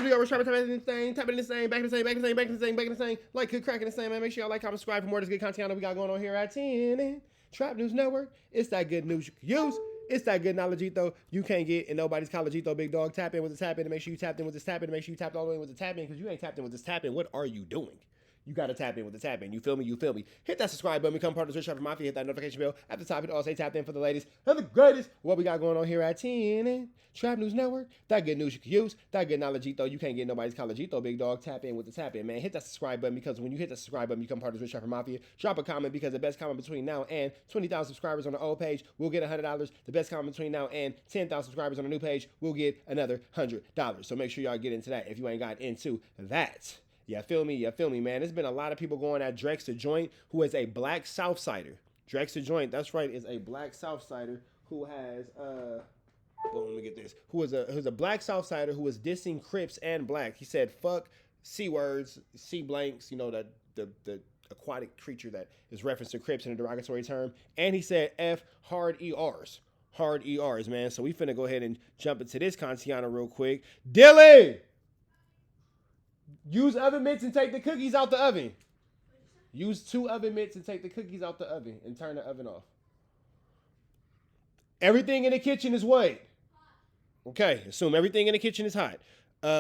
New York, trying to type in this thing, back in the same, back in the same, back in the same, back in the same, back in the same. Like, good crack in the same, man. Make sure y'all like, comment, subscribe for more of this good content we got going on here at 10 Trap News Network. It's that good news you can use. It's that good knowledgeito you can't get in nobody's collegeito, big dog. Tap in with this tap in to make sure you tapped in with this tap in to make sure you tapped all the way with the tap in, because you ain't tapped in with this tap in. What are you doing? You got to tap in with the tap in. You feel me? You feel me? Hit that subscribe button. Become part of the Rich Rapper Mafia. Hit that notification bell. At the top, it all say tapped in for the ladies. And the greatest. What we got going on here at 10 Trap News Network. That good news you can use. That good knowledgeito you can't get nobody's collegeito, big dog. Tap in with the tap in, man. Hit that subscribe button, because when you hit the subscribe button, you become part of the Rich Rapper Mafia. Drop a comment, because the best comment between now and 20,000 subscribers on the old page will get $100. The best comment between now and 10,000 subscribers on the new page will get another $100. So make sure y'all get into that if you ain't got into that. You feel me? You feel me, man? There's been a lot of people going at Drex the Joint, who is a black Southsider. Drex the Joint, that's right, is a black Southsider who has, well, let me get this. Who's a black Southsider who is dissing Crips and Black. He said, fuck C words, C blanks, you know, the aquatic creature that is referenced to Crips in a derogatory term. And he said F hard ERs. Hard ERs, man. So we finna go ahead and jump into this Contiana real quick. Dilly! Use oven mitts and take the cookies out the oven. Use 2 oven mitts and take the cookies out the oven and turn the oven off. Everything in the kitchen is what? Okay, assume everything in the kitchen is hot.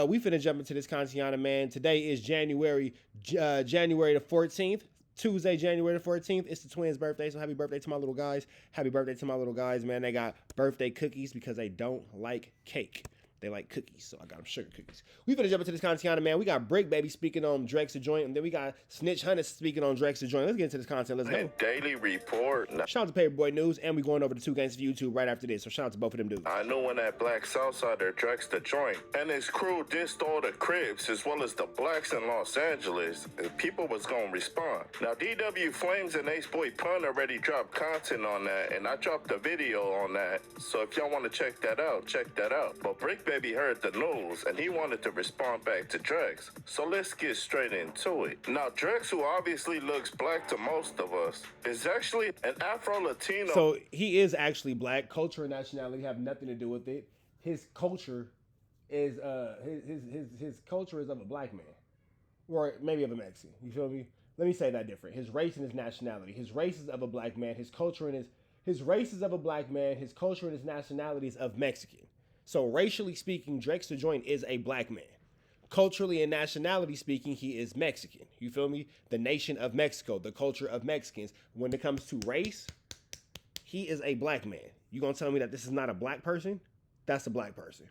We finna jump into this Contiana, man. Today is January the 14th. Tuesday, January the 14th. It's the twins' birthday, so happy birthday to my little guys. Happy birthday to my little guys, man. They got birthday cookies because they don't like cake. They like cookies, so I got them sugar cookies. We finna jump into this content, man. We got Bricc, baby, speaking on Drex the Joint, and then we got Snitch Hunter speaking on Drex the Joint. Let's get into this content. Let's go. Daily report. Shout out to Paperboy News, and we going over to 2 Gangs of YouTube right after this. So shout out to both of them dudes. I know when that black Southsider Drex the Joint and his crew dissed all the Crips as well as the blacks in Los Angeles, and people was gonna respond. Now DW Flames and Ace Boy Pun already dropped content on that, and I dropped a video on that. So if y'all want to check that out, check that out. But Bricc baby heard the news, and he wanted to respond back to Drex. So let's get straight into it. Now Drex, who obviously looks black to most of us, is actually an Afro-Latino. So he is actually black. Culture and nationality have nothing to do with it. His culture is his culture is of a black man, or maybe of a Mexican. You feel me? Let me say that different. His race and his nationality. His race is of a black man. His culture and his race is of a black man. His culture and his nationality is of Mexican. So racially speaking, Drex the Joint is a black man. Culturally and nationality speaking, he is Mexican. You feel me? The nation of Mexico, the culture of Mexicans. When it comes to race, he is a black man. You gonna tell me that this is not a black person? That's a black person.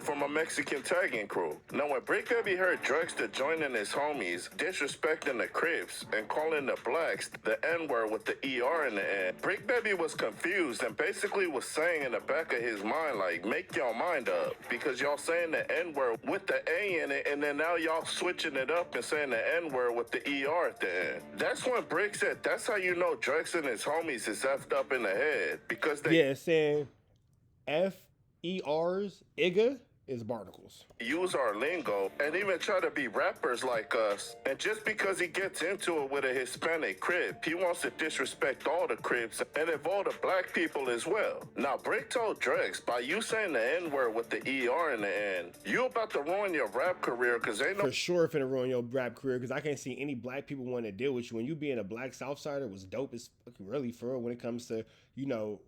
From a Mexican tagging crew. Now when Bricc baby heard Drex the Joint and his homies disrespecting the Crips and calling the blacks the N-word with the ER in the end, Bricc baby was confused and basically was saying in the back of his mind, like, make y'all mind up, because y'all saying the N-word with the A in it, and then now y'all switching it up and saying the N-word with the ER at the end. That's when Bricc said, that's how you know Drex and his homies is effed up in the head, because they... Yeah, saying F-E-R's, Igga, is barnacles. Use our lingo and even try to be rappers like us. And just because he gets into it with a Hispanic Crip, he wants to disrespect all the Crips and involve the black people as well. Now, Bricc told Drex, by you saying the N-word with the ER in the end, you about to ruin your rap career, because ain't no... For sure finna ruin your rap career, because I can't see any black people wanting to deal with you. And you being a black Southsider was dope as fucking really for real when it comes to, you know,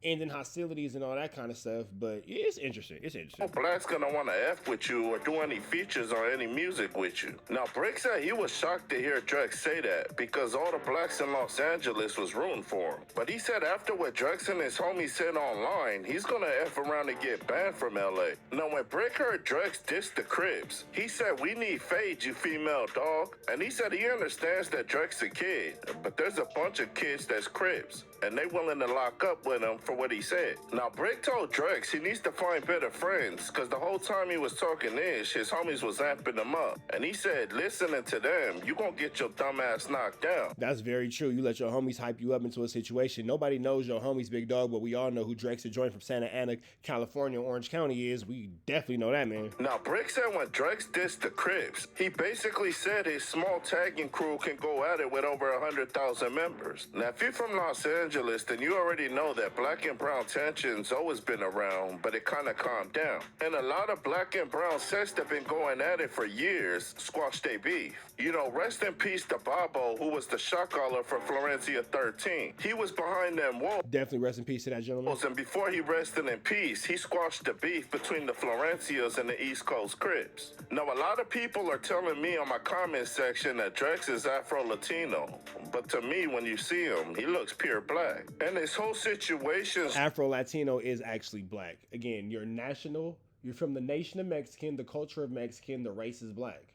ending hostilities and all that kind of stuff, but it's interesting. It's interesting. Black's gonna want to F with you or do any features or any music with you. Now, Bricc said he was shocked to hear Drex say that because all the blacks in Los Angeles was rooting for him. But he said after what Drex and his homies said online, he's gonna F around and get banned from LA. Now, when Bricc heard Drex diss the Crips, he said, we need fade, you female dog. And he said he understands that Drex a kid, but there's a bunch of kids that's Crips, and they willing to lock up with him for what he said. Now, Bricc told Drex he needs to find better friends, because the whole time he was talking ish, his homies was amping him up. And he said, listening to them, you gonna get your dumb ass knocked down. That's very true. You let your homies hype you up into a situation. Nobody knows your homies, big dog, but we all know who Drex the Joint from Santa Ana, California, Orange County is. We definitely know that, man. Now, Bricc said when Drex dissed the Crips, he basically said his small tagging crew can go at it with over 100,000 members. Now, if you're from Los Angeles, Angeles, then you already know that black and brown tension's always been around, but it kind of calmed down. And a lot of black and brown sets that been going at it for years squashed their beef. You know, rest in peace to Bobo, who was the shot caller for Florencia 13. He was behind them walls. Definitely rest in peace to that gentleman. And before he rested in peace, he squashed the beef between the Florencias and the East Coast Crips. Now, a lot of people are telling me on my comment section that Drex is Afro-Latino. But to me, when you see him, he looks pure black. And this whole situation... Afro-Latino is actually black. Again, you're national. You're from the nation of Mexican, the culture of Mexican, the race is black.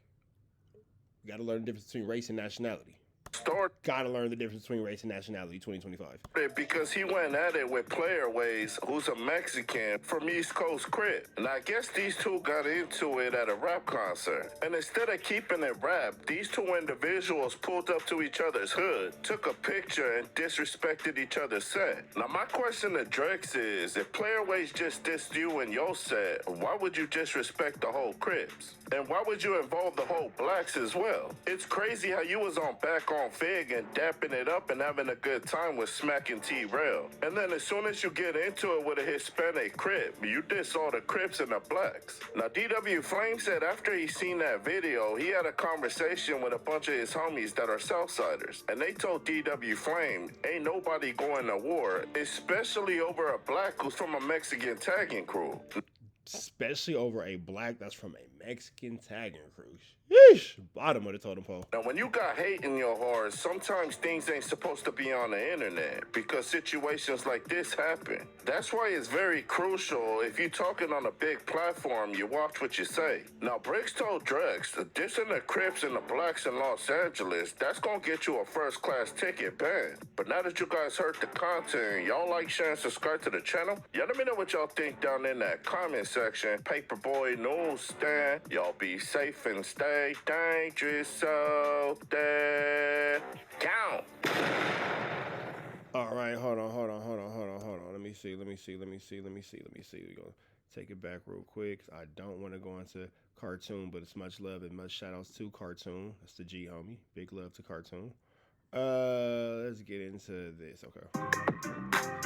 You gotta learn the difference between race and nationality. Gotta learn the difference between race and nationality 2025. Because he went at it with Playerways, who's a Mexican from East Coast Crip. And I guess these two got into it at a rap concert. And instead of keeping it rap, these two individuals pulled up to each other's hood, took a picture, and disrespected each other's set. Now my question to Drex is, if Playerways just dissed you in your set, why would you disrespect the whole Crips? And why would you involve the whole blacks as well? It's crazy how you was on back on Fig and dapping it up and having a good time with smacking T-Rail. And then as soon as you get into it with a Hispanic Crip, you diss all the Crips and the blacks. Now DW Flame said after he seen that video, he had a conversation with a bunch of his homies that are Southsiders. And they told DW Flame, ain't nobody going to war, especially over a black who's from a Mexican tagging crew. Especially over a black that's from a Mexican tagging crew. Yeesh! Bottom of the totem pole. Now, when you got hate in your heart, sometimes things ain't supposed to be on the internet because situations like this happen. That's why it's very crucial if you're talking on a big platform, you watch what you say. Now, Bricc told Drex, dissing the Crips and the blacks in Los Angeles, that's gonna get you a first-class ticket ban. But now that you guys heard the content, y'all like, share, and subscribe to the channel? Y'all let me know what y'all think down in that comment section. Paperboy Newsstand, y'all be safe and stay dangerous out there. Count. All right, hold on. Let me see. We're gonna take it back real quick. I don't want to go into Cartoon, but it's much love and much shout outs to Cartoon. That's the G homie. Big love to Cartoon. Let's get into this. Okay.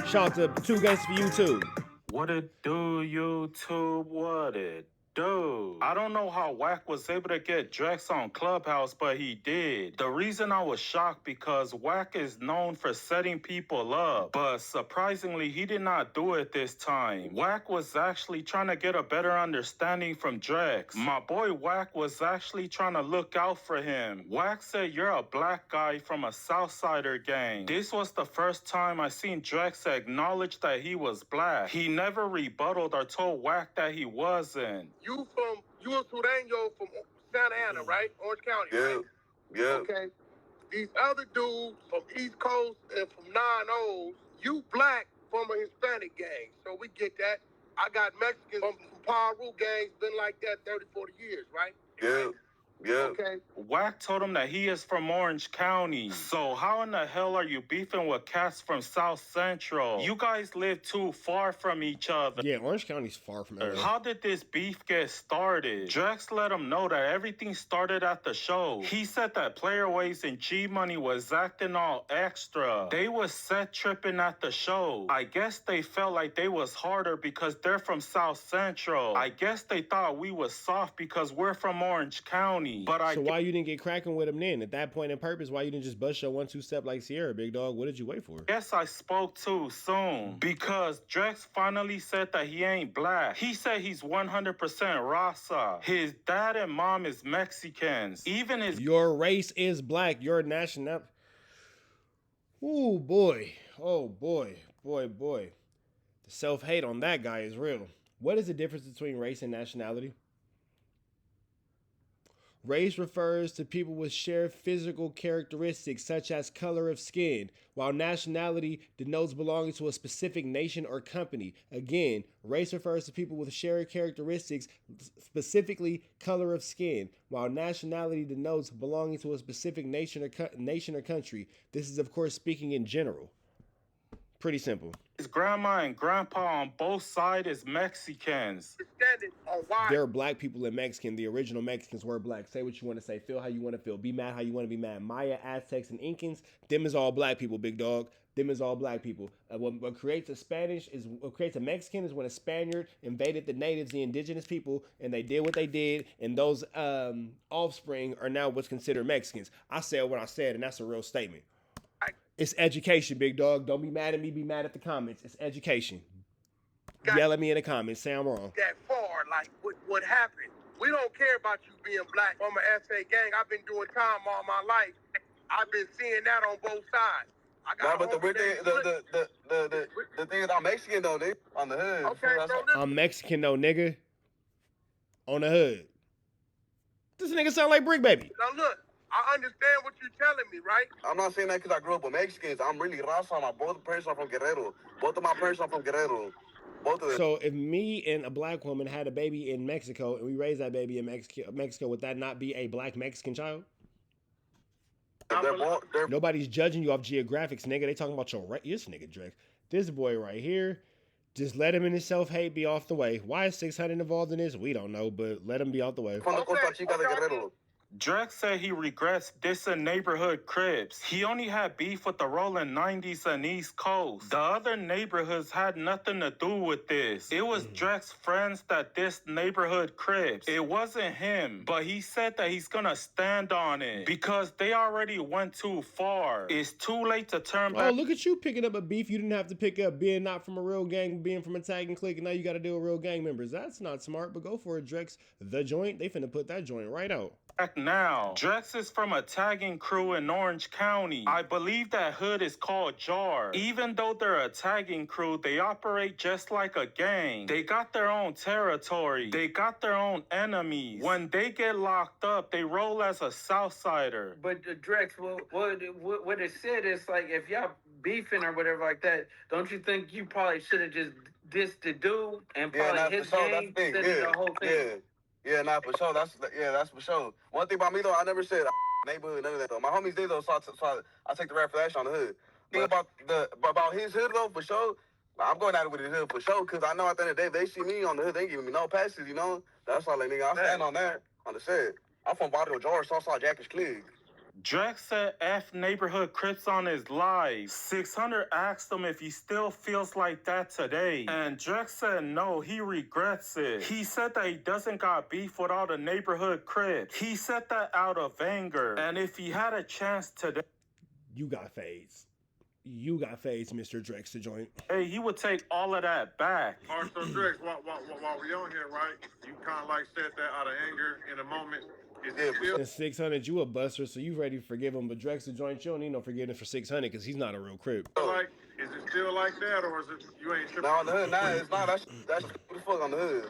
Shout out to 2 Guns for YouTube. What it do, YouTube? What it do? I don't know how WACK was able to get Drex on Clubhouse, but he did. The reason I was shocked because WACK is known for setting people up, but surprisingly, he did not do it this time. WACK was actually trying to get a better understanding from Drex. My boy WACK was actually trying to look out for him. WACK said, you're a black guy from a Southsider gang. This was the first time I seen Drex acknowledge that he was black. He never rebutted or told WACK that he wasn't. You a Sureño from Santa Ana, right? Orange County, right? Yeah. Okay. These other dudes from East Coast and from 9-0s, you black from a Hispanic gang. So we get that. I got Mexicans from Paru gangs, been like that 30, 40 years, right? Yeah. Okay. WACK told him that he is from Orange County. So how in the hell are you beefing with cats from South Central? You guys live too far from each other. Yeah, Orange County's far from LA. How did this beef get started? Drex let him know that everything started at the show. He said that Playerways and G Money was acting all extra. They was set tripping at the show. I guess they felt like they was harder because they're from South Central. I guess they thought we was soft because we're from Orange County. But so why you didn't get cracking with him then? At that point in purpose, why you didn't just bust your 1-2 step like Sierra, big dog? What did you wait for? Guess I spoke too soon because Drex finally said that he ain't black. He said he's 100% Raza. His dad and mom is Mexicans. Even his... Your race is black. Your nationality... Ooh, boy. Oh, boy. Boy. The self-hate on that guy is real. What is the difference between race and nationality? Race refers to people with shared physical characteristics such as color of skin, while nationality denotes belonging to a specific nation or company. Again, race refers to people with shared characteristics, specifically color of skin, while nationality denotes belonging to a specific nation or country. This is, of course, speaking in general. Pretty simple. His grandma and grandpa on both sides is Mexicans. Standing on why. There are black people in Mexican. The original Mexicans were black. Say what you want to say. Feel how you want to feel. Be mad how you want to be mad. Maya, Aztecs, and Incans, them is all black people, big dog. Them is all black people. What creates a Spanish is what creates a Mexican is when a Spaniard invaded the natives, the indigenous people, and they did what they did, and those offspring are now what's considered Mexicans. I said what I said, and that's a real statement. It's education, big dog. Don't be mad at me. Be mad at the comments. It's education. Yell at me in the comments. Say I'm wrong. That far, like what happened. We don't care about you being black from an SA gang. I've been doing time all my life. I've been seeing that on both sides. No, but the weird thing, the thing is, I'm Mexican though, nigga. On the hood. Okay, bro. I'm Mexican though, nigga. On the hood. This nigga sound like Bricc, baby. Now look, I understand what you're telling me, right? I'm not saying that because I grew up with Mexicans. I'm really Raza. My both parents are from Guerrero. Both of my parents are from Guerrero. Both of them. So if me and a black woman had a baby in Mexico and we raised that baby in Mexico, would that not be a black Mexican child? They're Nobody's judging you off geographics, nigga. They talking about this nigga Drex. This boy right here. Just let him and his self-hate be off the way. Why is 600 involved in this? We don't know, but let him be out the way. from the Costa Chica de Guerrero. Drex said he regrets dissing neighborhood Crips. He only had beef with the rolling 90s and East Coast. The other neighborhoods had nothing to do with this. It was Drex's friends that dissed neighborhood Crips. It wasn't him, but he said that he's gonna stand on it because they already went too far. It's too late to turn Oh, back. look at you picking up a beef you didn't have to pick up, being not from a real gang, being from a tagging clique, and now you got to deal with real gang members. That's not smart, but go for it, Drex. The joint, they finna put that joint right out. Now, Drex is from a tagging crew in Orange County. I believe that hood is called Jar. Even though they're a tagging crew, they operate just like a gang. They got their own territory. They got their own enemies. When they get locked up, they roll as a Southsider. But Drex, what it said is like if y'all beefing or whatever like that, don't you think you probably should have just dissed the dude and probably his gang instead of the whole thing? Yeah, nah, for sure. That's for sure. One thing about me though, I never said neighborhood, none of that though. My homies did though, so I take the rap for that shit on the hood. Thing about his hood though, for sure. I'm going at it with his hood for sure, cause I know at the end of the day, they see me on the hood, they ain't giving me no passes, you know. That's all, like nigga. I stand on that. On the set. I'm from Barrio George, Southside Jackers Clique. Drex said F neighborhood Crips on his live. 600 asked him if he still feels like that today. And Drex said no, he regrets it. He said that he doesn't got beef with all the neighborhood Crips. He said that out of anger. And if he had a chance today, You got fades. You got fades, Mr. Drex, the joint. hey, he would take all of that back. All right, so Drex, while we on here, right? You kind of like said that out of anger in a moment. Is it still And 600, you a buster, so you ready to forgive him. But Drex, the joint, you don't need no forgiveness for 600 because he's not a real Crip. like? Is it still like that, or is it you ain't tripping? Now on the hood, nah, it's not. That's the fuck on the hood.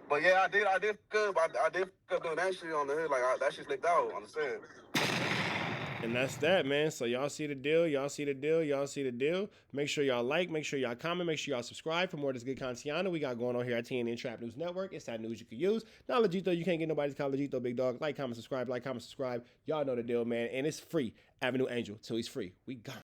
But yeah, I did fuck up. I did fuck up doing that shit on the hood. Like that shit slipped out on the set. And that's that, man. So y'all see the deal. Y'all see the deal. Y'all see the deal. Make sure y'all like. Make sure y'all comment. Make sure y'all subscribe for more of this good content we got going on here at TNN Trap News Network. It's that news you can use. Knowledgeito, you can't get nobody's Knowledgeito, big dog. Like, comment, subscribe. Like, comment, subscribe. Y'all know the deal, man. And it's free. Avenue Angel till he's free. We got